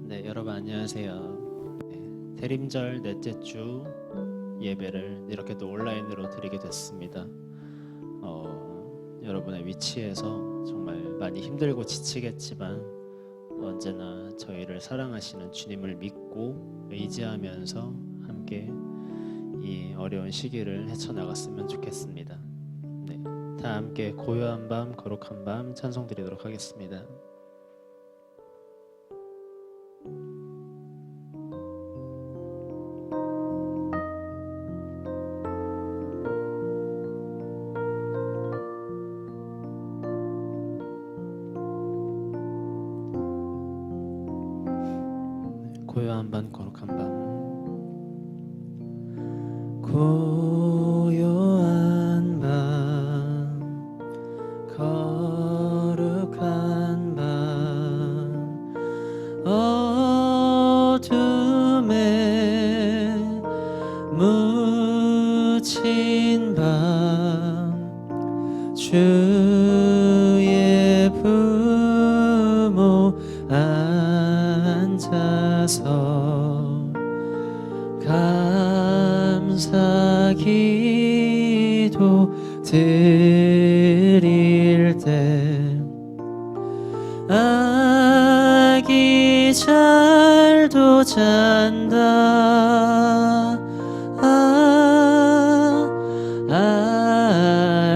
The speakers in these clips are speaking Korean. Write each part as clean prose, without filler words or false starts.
네, 여러분 안녕하세요. 대림절 넷째 주 예배를 이렇게 또 온라인으로 드리게 됐습니다. 여러분의 위치에서 정말 많이 힘들고 지치겠지만 언제나 저희를 사랑하시는 주님을 믿고 의지하면서 함께 이 어려운 시기를 헤쳐나갔으면 좋겠습니다. 네, 다 함께 고요한 밤 거룩한 밤 찬송 드리도록 하겠습니다. 고요한 밤 거룩한 밤 고요한 밤 거룩한 밤 어둠에 묻힌 밤 주의 부모 앉아서 감사 기도 드릴 때 아기 잘도 잔다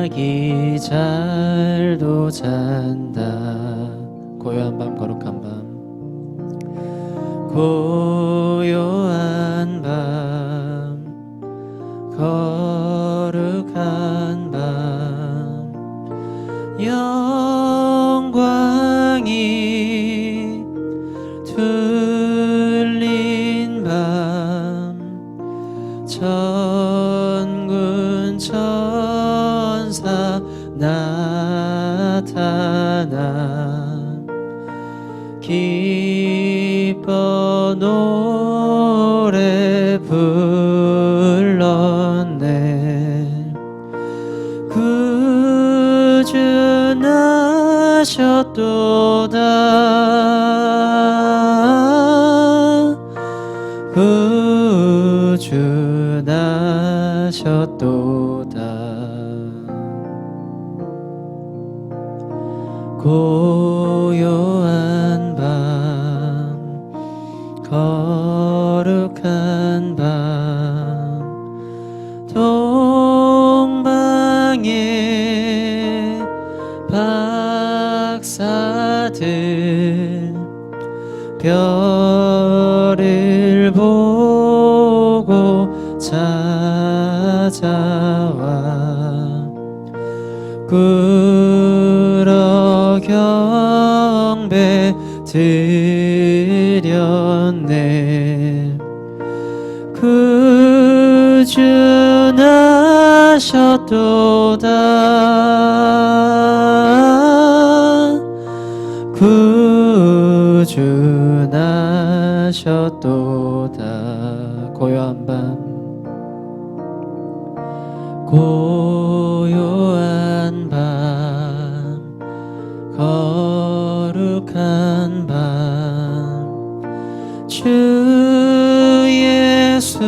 아기 잘도 잔다 고요한 밤 거룩한 밤 고요한 밤 거룩한 밤 영광이 둘린 밤 천군 천사 나타나 기뻐 노래 불렀네 구주 나셨도다 구주 나셨도다 고요한 밤 거룩한 밤 동방의 박사들 별을 보고 찾아와 꿇어 경배 드렸네 구주 나셨도다 구주 나셨도다 고요한 밤 고요한 밤 거룩한 밤 주 예수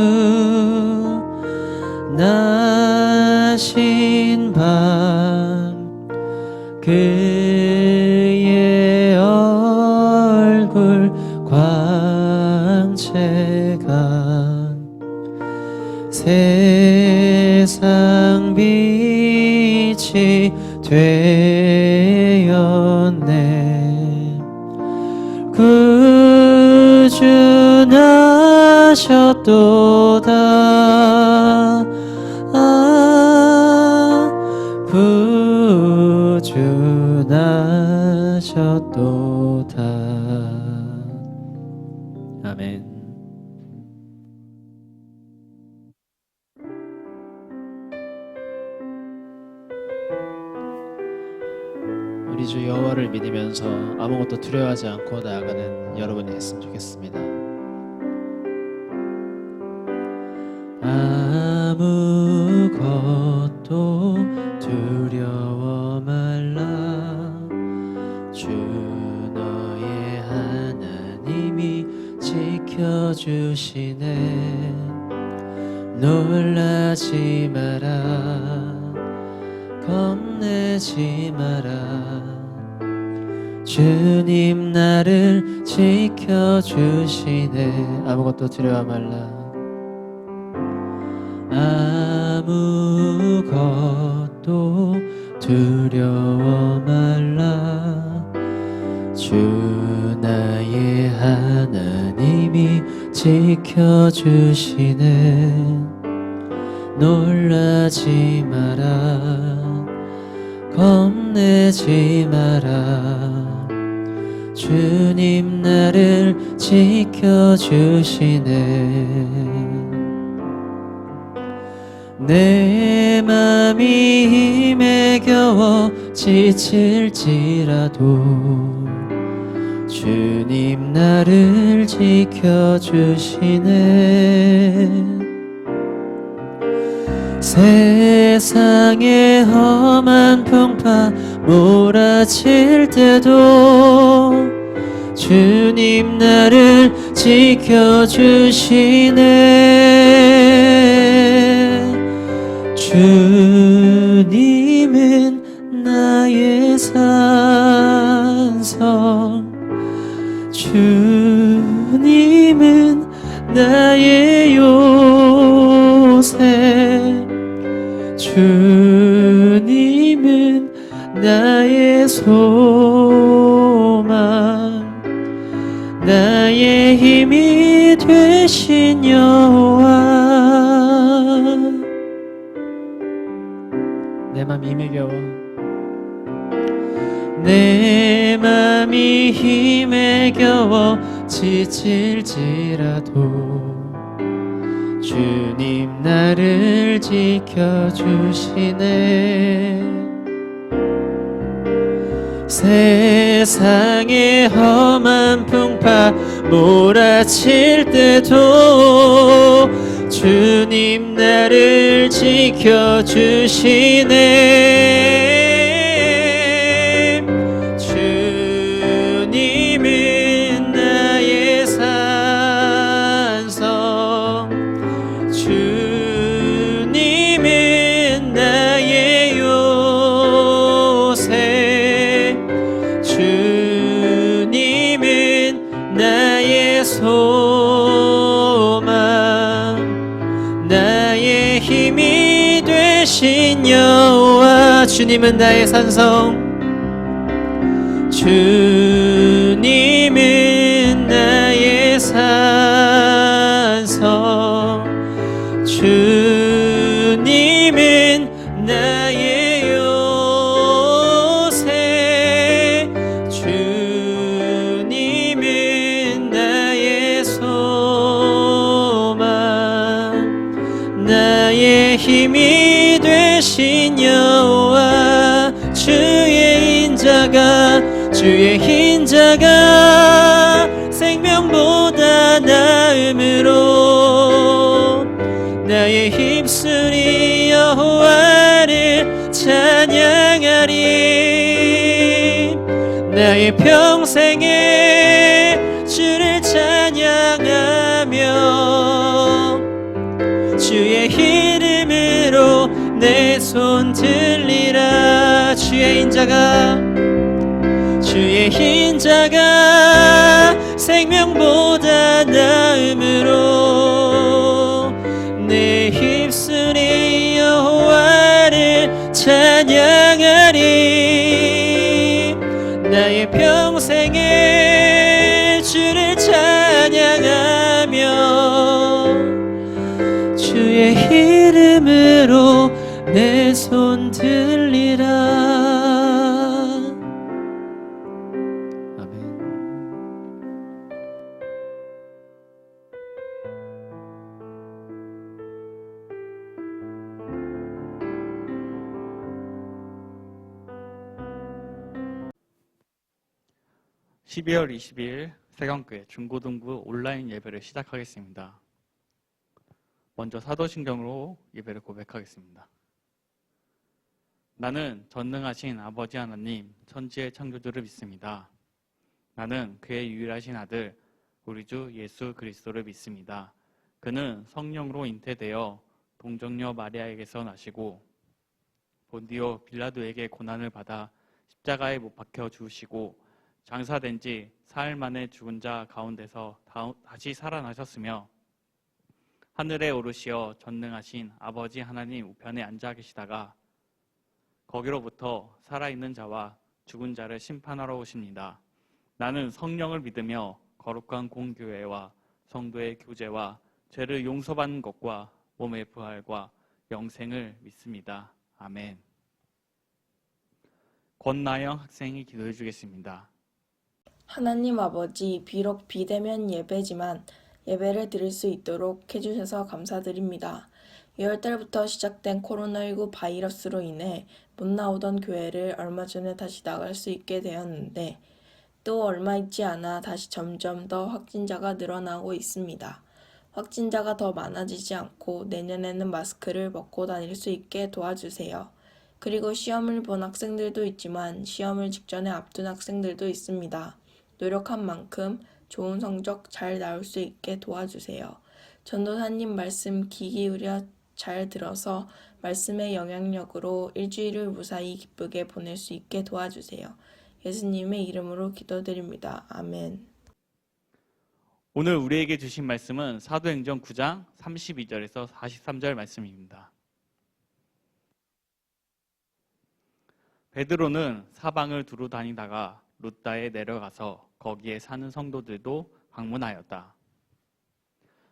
나신 밤 그의 얼굴 광채가 세상 빛이 되었네 구주 나셨도다 구주 나셨도다 아멘. 우리 주 여호와를 믿으면서 아무것도 두려워하지 않고 나아가는 여러분이 했으면 좋겠습니다. 아무것도 두려워 말라 주 너의 하나님이 지켜주시네. 놀라지 마라, 겁내지 마라. 주님 나를 지켜주시네. 아무것도 두려워 말라. 아무것도 두려워 말라. 주 나의 하나님이 지켜주시네. 놀라지 마라, 겁내지 마라. 주님 나를 지켜주시네. 내 맘이 힘에 겨워 지칠지라도 주님 나를 지켜주시네. 세상의 험한 풍파 몰아칠 때도 주님 나를 지켜주시네. 주님은 나의 산성, 주님은 나의 요새, 주님은 나의 소망, 나의 힘이 되신 여호와. 내 맘이 힘에 겨워, 내 맘이 힘에 겨워 지칠지라도 주님 나를 지켜주시네. 세상의 험한 풍파 몰아칠 때도 주님 나를 지켜주시네. 주님은 나의 산성, 주님은 나의 요새, 주님은 나의 소망, 나의 힘이 되신 여호와. 주님은 나의 산성, 주님은 나의 산성, 주님은 나의 요새, 주님은 나의 소망, 나의 힘이 되신 여호와. 주의 인자가 생명보다 나음으로 나의 입술이 여호와를 찬양하리. 나의 평생에 주를 찬양하며 주의 이름으로 내 손 들리라. 주의 인자가 생명보다 나음으로 내 입술이 여호와를 찬양하리. 나의 평생에 주를 찬양하며 주의 이름으로 내 손 들리라. 12월 20일 세경교회 중고등부 온라인 예배를 시작하겠습니다. 먼저 사도신경으로 예배를 고백하겠습니다. 나는 전능하신 아버지 하나님, 천지의 창조주를 믿습니다. 나는 그의 유일하신 아들 우리 주 예수 그리스도를 믿습니다. 그는 성령으로 잉태되어 동정녀 마리아에게서 나시고 본디오 빌라도에게 고난을 받아 십자가에 못 박혀 죽으시고 장사된 지 사흘 만에 죽은 자 가운데서 다시 살아나셨으며 하늘에 오르시어 전능하신 아버지 하나님 우편에 앉아 계시다가 거기로부터 살아있는 자와 죽은 자를 심판하러 오십니다. 나는 성령을 믿으며 거룩한 공교회와 성도의 교제와 죄를 용서받는 것과 몸의 부활과 영생을 믿습니다. 아멘. 권나영 학생이 기도해 주겠습니다. 하나님 아버지, 비록 비대면 예배지만 예배를 드릴 수 있도록 해주셔서 감사드립니다. 2월달부터 시작된 코로나19 바이러스로 인해 못 나오던 교회를 얼마 전에 다시 나갈 수 있게 되었는데 또 얼마 있지 않아 다시 점점 더 확진자가 늘어나고 있습니다. 확진자가 더 많아지지 않고 내년에는 마스크를 벗고 다닐 수 있게 도와주세요. 그리고 시험을 본 학생들도 있지만 시험을 직전에 앞둔 학생들도 있습니다. 노력한 만큼 좋은 성적 잘 나올 수 있게 도와주세요. 전도사님 말씀 귀 기울여 잘 들어서 말씀의 영향력으로 일주일을 무사히 기쁘게 보낼 수 있게 도와주세요. 예수님의 이름으로 기도드립니다. 아멘. 오늘 우리에게 주신 말씀은 사도행전 9장 32절에서 43절 말씀입니다. 베드로는 사방을 두루 다니다가 룻다에 내려가서 거기에 사는 성도들도 방문하였다.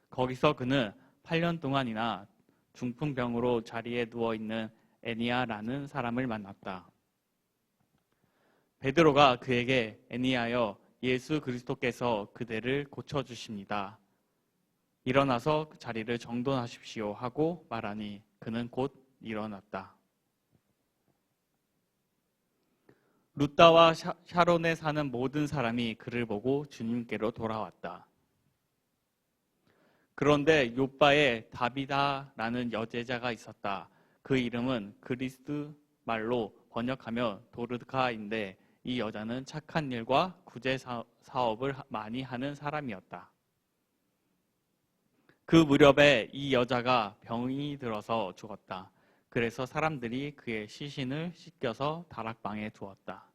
거기서 그는 8년 동안이나 중풍병으로 자리에 누워있는 애니야라는 사람을 만났다. 베드로가 그에게 애니야여 예수 그리스도께서 그대를 고쳐주십니다. 일어나서 그 자리를 정돈하십시오 하고 말하니 그는 곧 일어났다. 룻다와 샤론에 사는 모든 사람이 그를 보고 주님께로 돌아왔다. 그런데 욥바에 다비다라는 여제자가 있었다. 그 이름은 그리스 말로 번역하면 도르카인데 이 여자는 착한 일과 구제 사업을 많이 하는 사람이었다. 그 무렵에 이 여자가 병이 들어서 죽었다. 그래서 사람들이 그의 시신을 씻겨서 다락방에 두었다.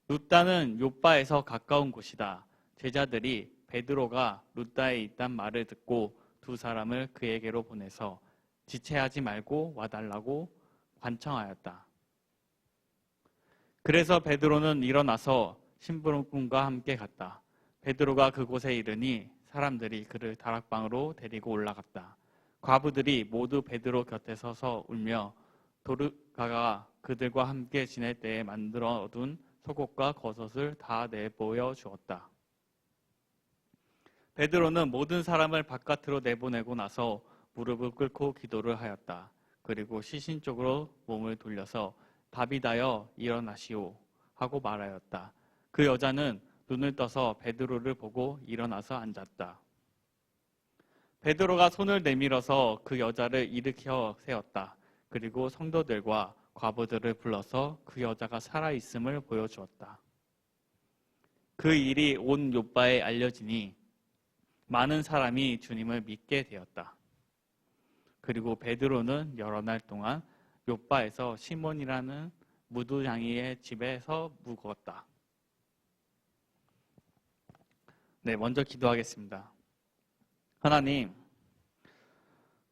룻다는 욥바에서 가까운 곳이다. 제자들이 베드로가 룻다에 있단 말을 듣고 두 사람을 그에게로 보내서 지체하지 말고 와달라고 관청하였다. 그래서 베드로는 일어나서 심부름꾼과 함께 갔다. 베드로가 그곳에 이르니 사람들이 그를 다락방으로 데리고 올라갔다. 과부들이 모두 베드로 곁에 서서 울며 도르가가 그들과 함께 지낼 때에 만들어 둔 속옷과 겉옷을 다 내보여 주었다. 베드로는 모든 사람을 바깥으로 내보내고 나서 무릎을 꿇고 기도를 하였다. 그리고 시신 쪽으로 몸을 돌려서 다비다여 일어나시오 하고 말하였다. 그 여자는 눈을 떠서 베드로를 보고 일어나서 앉았다. 베드로가 손을 내밀어서 그 여자를 일으켜 세웠다. 그리고 성도들과 과부들을 불러서 그 여자가 살아있음을 보여주었다. 그 일이 온 욥바에 알려지니 많은 사람이 주님을 믿게 되었다. 그리고 베드로는 여러 날 동안 욥바에서 시몬이라는 무두장이의 집에서 묵었다. 네, 먼저 기도하겠습니다. 하나님,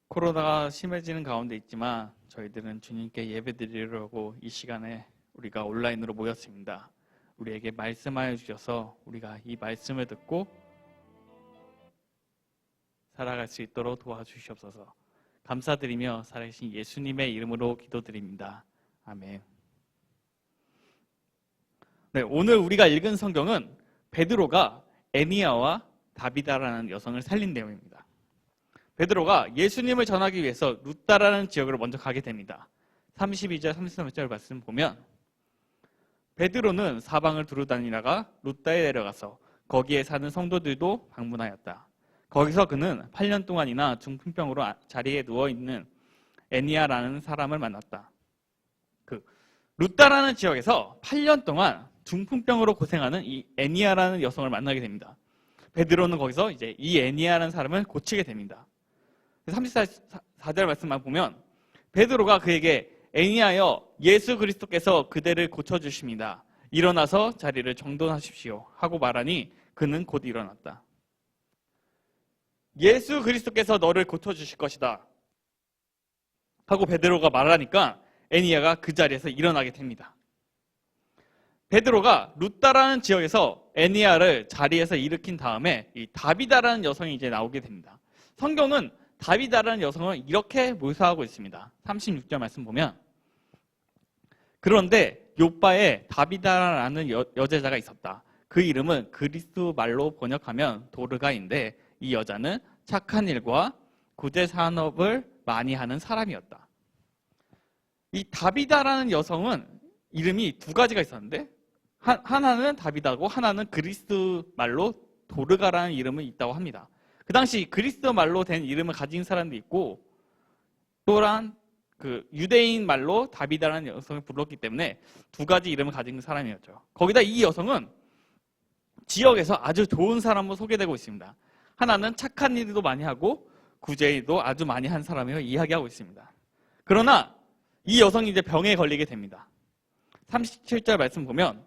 코로나가 심해지는 가운데 있지만 저희들은 주님께 예배드리려고 이 시간에 우리가 온라인으로 모였습니다. 우리에게 말씀하여 주셔서 우리가 이 말씀을 듣고 살아갈 수 있도록 도와주시옵소서. 감사드리며 살아계신 예수님의 이름으로 기도드립니다. 아멘. 네, 오늘 우리가 읽은 성경은 베드로가 애니야와 다비다라는 여성을 살린 내용입니다. 베드로가 예수님을 전하기 위해서 룻다라는 지역으로 먼저 가게 됩니다. 32절, 33절 말씀 보면 베드로는 사방을 두루 다니다가 룻다에 내려가서 거기에 사는 성도들도 방문하였다. 거기서 그는 8년 동안이나 중풍병으로 자리에 누워있는 애니야라는 사람을 만났다. 룻다라는 지역에서 8년 동안 중풍병으로 고생하는 이 애니야라는 여성을 만나게 됩니다. 베드로는 거기서 이제 이 애니아라는 사람을 고치게 됩니다. 34절 말씀만 보면 베드로가 그에게 애니아여 예수 그리스도께서 그대를 고쳐주십니다. 일어나서 자리를 정돈하십시오 하고 말하니 그는 곧 일어났다. 예수 그리스도께서 너를 고쳐주실 것이다 하고 베드로가 말하니까 애니아가 그 자리에서 일어나게 됩니다. 베드로가 루다라는 지역에서 애니아를 자리에서 일으킨 다음에 이 다비다라는 여성이 이제 나오게 됩니다. 성경은 다비다라는 여성을 이렇게 묘사하고 있습니다. 36절 말씀 보면 그런데 요바에 다비다라는 여제자가 있었다. 그 이름은 그리스 말로 번역하면 도르가인데 이 여자는 착한 일과 구제 산업을 많이 하는 사람이었다. 이 다비다라는 여성은 이름이 두 가지가 있었는데 하나는 다비다고 하나는 그리스 말로 도르가라는 이름이 있다고 합니다. 그 당시 그리스 말로 된 이름을 가진 사람도 있고 또한 그 유대인 말로 다비다라는 여성을 불렀기 때문에 두 가지 이름을 가진 사람이었죠. 거기다 이 여성은 지역에서 아주 좋은 사람으로 소개되고 있습니다. 하나는 착한 일도 많이 하고 구제일도 아주 많이 한 사람이라고 이야기하고 있습니다. 그러나 이 여성이 이제 병에 걸리게 됩니다. 37절 말씀 보면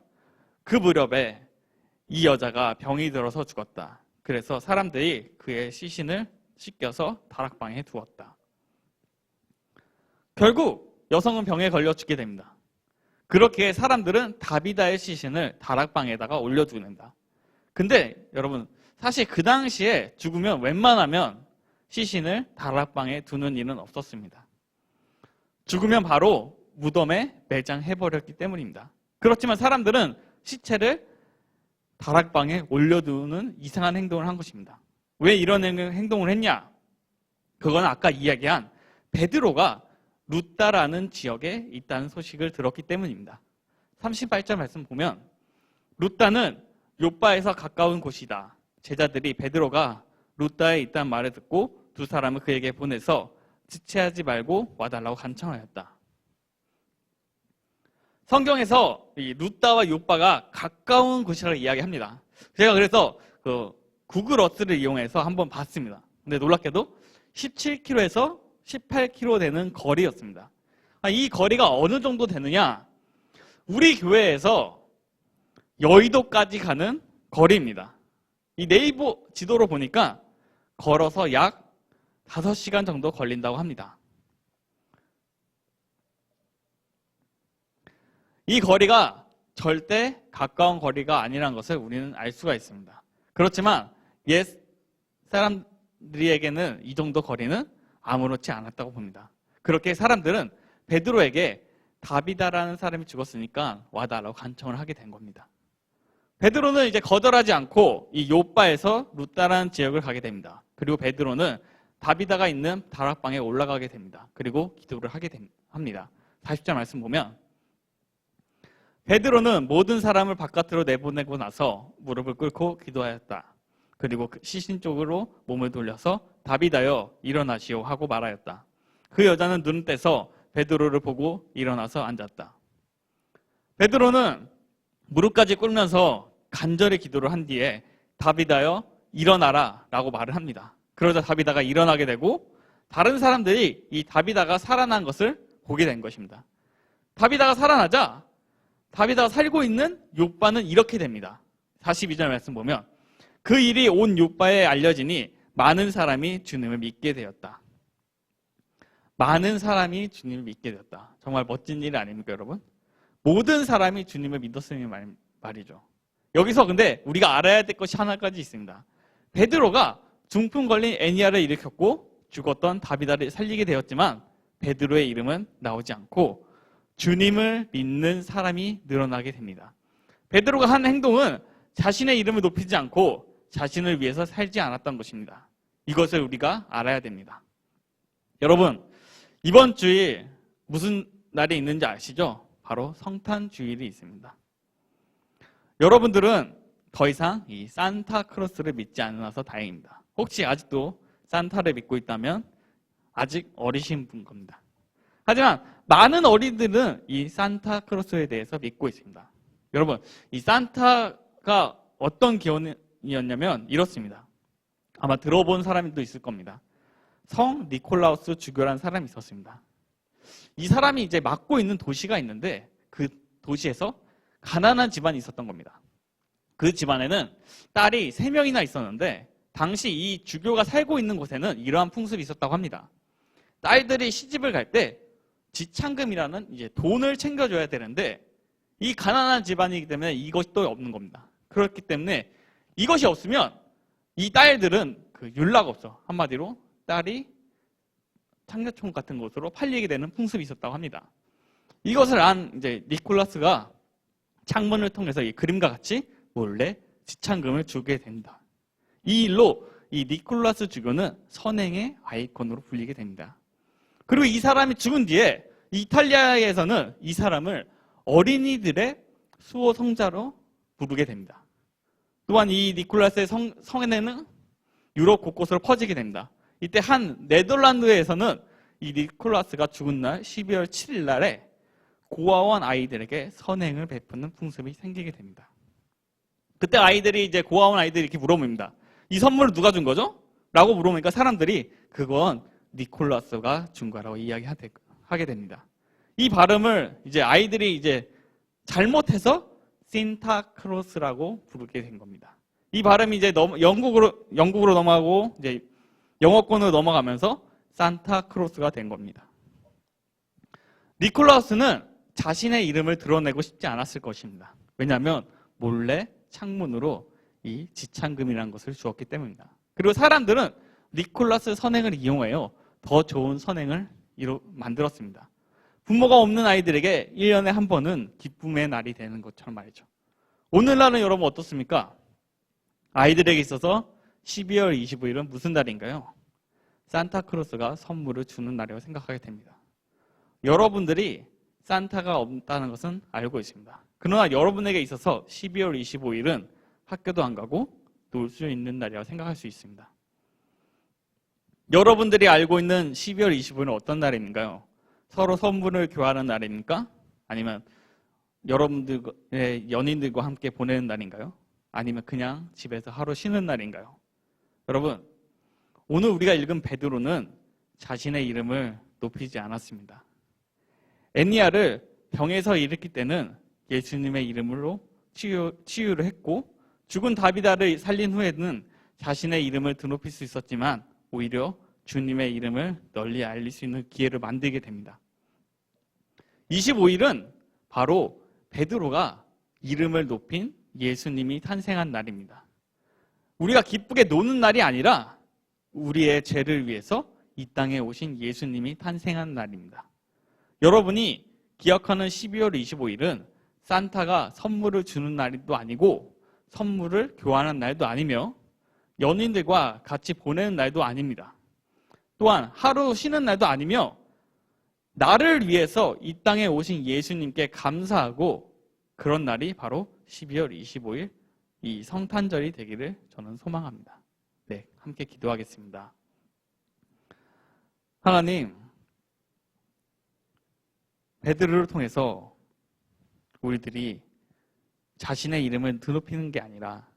그 무렵에 이 여자가 병이 들어서 죽었다. 그래서 사람들이 그의 시신을 씻겨서 다락방에 두었다. 결국 여성은 병에 걸려 죽게 됩니다. 그렇게 사람들은 다비다의 시신을 다락방에다가 올려두는다. 근데 여러분 사실 그 당시에 죽으면 웬만하면 시신을 다락방에 두는 일은 없었습니다. 죽으면 바로 무덤에 매장해버렸기 때문입니다. 그렇지만 사람들은 시체를 다락방에 올려두는 이상한 행동을 한 것입니다. 왜 이런 행동을 했냐? 그건 아까 이야기한 베드로가 루다라는 지역에 있다는 소식을 들었기 때문입니다. 38절 말씀 보면 루다는 요바에서 가까운 곳이다. 제자들이 베드로가 루다에 있다는 말을 듣고 두 사람을 그에게 보내서 지체하지 말고 와달라고 간청하였다. 성경에서 이 루다와 요바가 가까운 곳이라고 이야기합니다. 제가 그래서 그 구글 어스를 이용해서 한번 봤습니다. 근데 놀랍게도 17km에서 18km 되는 거리였습니다. 이 거리가 어느 정도 되느냐? 우리 교회에서 여의도까지 가는 거리입니다. 이 네이버 지도로 보니까 걸어서 약 5시간 정도 걸린다고 합니다. 이 거리가 절대 가까운 거리가 아니라는 것을 우리는 알 수가 있습니다. 그렇지만 옛 사람들에게는 이 정도 거리는 아무렇지 않았다고 봅니다. 그렇게 사람들은 베드로에게 다비다라는 사람이 죽었으니까 와달라고 간청을 하게 된 겁니다. 베드로는 이제 거절하지 않고 이 요바에서 루다라는 지역을 가게 됩니다. 그리고 베드로는 다비다가 있는 다락방에 올라가게 됩니다. 그리고 기도를 하게 합니다. 40절 말씀 보면 베드로는 모든 사람을 바깥으로 내보내고 나서 무릎을 꿇고 기도하였다. 그리고 시신 쪽으로 몸을 돌려서 다비다여 일어나시오 하고 말하였다. 그 여자는 눈을 떼서 베드로를 보고 일어나서 앉았다. 베드로는 무릎까지 꿇으면서 간절히 기도를 한 뒤에 다비다여 일어나라 라고 말을 합니다. 그러자 다비다가 일어나게 되고 다른 사람들이 이 다비다가 살아난 것을 보게 된 것입니다. 다비다가 살아나자 다비다가 살고 있는 욥바는 이렇게 됩니다. 42절 말씀 보면 그 일이 온 욥바에 알려지니 많은 사람이 주님을 믿게 되었다. 많은 사람이 주님을 믿게 되었다. 정말 멋진 일 아닙니까 여러분? 모든 사람이 주님을 믿었으니 말이죠. 여기서 근데 우리가 알아야 될 것이 하나까지 있습니다. 베드로가 중풍 걸린 애니아를 일으켰고 죽었던 다비다를 살리게 되었지만 베드로의 이름은 나오지 않고 주님을 믿는 사람이 늘어나게 됩니다. 베드로가 한 행동은 자신의 이름을 높이지 않고 자신을 위해서 살지 않았던 것입니다. 이것을 우리가 알아야 됩니다. 여러분, 이번 주일 무슨 날이 있는지 아시죠? 바로 성탄 주일이 있습니다. 여러분들은 더 이상 이 산타크로스를 믿지 않아서 다행입니다. 혹시 아직도 산타를 믿고 있다면 아직 어리신 분 겁니다. 하지만 많은 어린이들은 이 산타크로스에 대해서 믿고 있습니다. 여러분, 이 산타가 어떤 기원이 사람이었냐면 이렇습니다. 아마 들어본 사람도 있을 겁니다. 성 니콜라우스 주교라는 사람이 있었습니다. 이 사람이 이제 맡고 있는 도시가 있는데 그 도시에서 가난한 집안이 있었던 겁니다. 그 집안에는 딸이 3명이나 있었는데 당시 이 주교가 살고 있는 곳에는 이러한 풍습이 있었다고 합니다. 딸들이 시집을 갈 때 지창금이라는 이제 돈을 챙겨줘야 되는데 이 가난한 집안이기 때문에 이것이 또 없는 겁니다. 그렇기 때문에 이것이 없으면 이 딸들은 그 윤락 없어. 한마디로 딸이 창녀촌 같은 곳으로 팔리게 되는 풍습이 있었다고 합니다. 이것을 안 이제 니콜라스가 창문을 통해서 이 그림과 같이 몰래 지창금을 주게 된다. 이 일로 이 니콜라스 주교는 선행의 아이콘으로 불리게 됩니다. 그리고 이 사람이 죽은 뒤에 이탈리아에서는 이 사람을 어린이들의 수호 성자로 부르게 됩니다. 또한 이 니콜라스의 성에는 유럽 곳곳으로 퍼지게 됩니다. 이때 한 네덜란드에서는 이 니콜라스가 죽은 날 12월 7일 날에 고아원 아이들에게 선행을 베푸는 풍습이 생기게 됩니다. 그때 아이들이 이제 고아원 아이들이 이렇게 물어봅니다. 이 선물을 누가 준 거죠? 라고 물어보니까 사람들이 그건 니콜라스가 준 거라고 이야기하게 됩니다. 이 발음을 이제 아이들이 이제 잘못해서 산타크로스라고 부르게 된 겁니다. 이 발음이 이제 영국으로 넘어가고 이제 영어권으로 넘어가면서 산타크로스가 된 겁니다. 니콜라우스는 자신의 이름을 드러내고 싶지 않았을 것입니다. 왜냐하면 몰래 창문으로 이 지창금이라는 것을 주었기 때문입니다. 그리고 사람들은 니콜라스 선행을 이용하여 더 좋은 선행을 만들었습니다. 부모가 없는 아이들에게 1년에 한 번은 기쁨의 날이 되는 것처럼 말이죠. 오늘날은 여러분 어떻습니까? 아이들에게 있어서 12월 25일은 무슨 날인가요? 산타크로스가 선물을 주는 날이라고 생각하게 됩니다. 여러분들이 산타가 없다는 것은 알고 있습니다. 그러나 여러분에게 있어서 12월 25일은 학교도 안 가고 놀 수 있는 날이라고 생각할 수 있습니다. 여러분들이 알고 있는 12월 25일은 어떤 날인가요? 서로 선물을 교환하는 날입니까? 아니면 여러분들의 연인들과 함께 보내는 날인가요? 아니면 그냥 집에서 하루 쉬는 날인가요? 여러분, 오늘 우리가 읽은 베드로는 자신의 이름을 높이지 않았습니다. 애니아를 병에서 일으킬 때는 예수님의 이름으로 치유를 했고 죽은 다비다를 살린 후에는 자신의 이름을 드높일 수 있었지만 오히려 주님의 이름을 널리 알릴 수 있는 기회를 만들게 됩니다. 25일은 바로 베드로가 이름을 높인 예수님이 탄생한 날입니다. 우리가 기쁘게 노는 날이 아니라 우리의 죄를 위해서 이 땅에 오신 예수님이 탄생한 날입니다. 여러분이 기억하는 12월 25일은 산타가 선물을 주는 날도 아니고 선물을 교환하는 날도 아니며 연인들과 같이 보내는 날도 아닙니다. 또한 하루 쉬는 날도 아니며 나를 위해서 이 땅에 오신 예수님께 감사하고 그런 날이 바로 12월 25일 이 성탄절이 되기를 저는 소망합니다. 네, 함께 기도하겠습니다. 하나님, 베드로를 통해서 우리들이 자신의 이름을 드높이는 게 아니라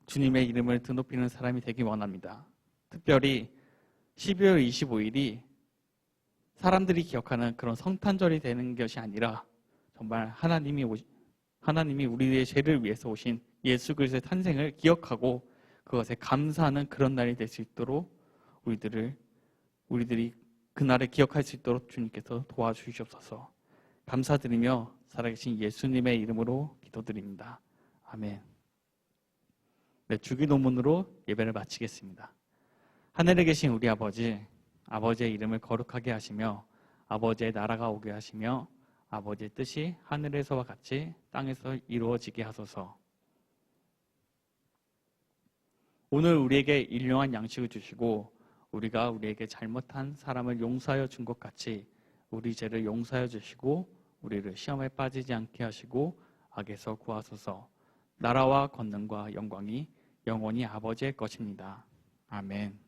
주님의 이름을 드높이는 사람이 되기 원합니다. 특별히 12월 25일이 사람들이 기억하는 그런 성탄절이 되는 것이 아니라 정말 하나님이 우리의 죄를 위해서 오신 예수 그리스도의 탄생을 기억하고 그것에 감사하는 그런 날이 될 수 있도록 우리들이 그날을 기억할 수 있도록 주님께서 도와주시옵소서. 감사드리며 살아계신 예수님의 이름으로 기도드립니다. 아멘. 네, 주기도문으로 예배를 마치겠습니다. 하늘에 계신 우리 아버지, 아버지의 이름을 거룩하게 하시며 아버지의 나라가 오게 하시며 아버지의 뜻이 하늘에서와 같이 땅에서 이루어지게 하소서. 오늘 우리에게 일용할 양식을 주시고 우리가 우리에게 잘못한 사람을 용서하여 준 것 같이 우리 죄를 용서하여 주시고 우리를 시험에 빠지지 않게 하시고 악에서 구하소서. 나라와 권능과 영광이 영원히 아버지의 것입니다. 아멘.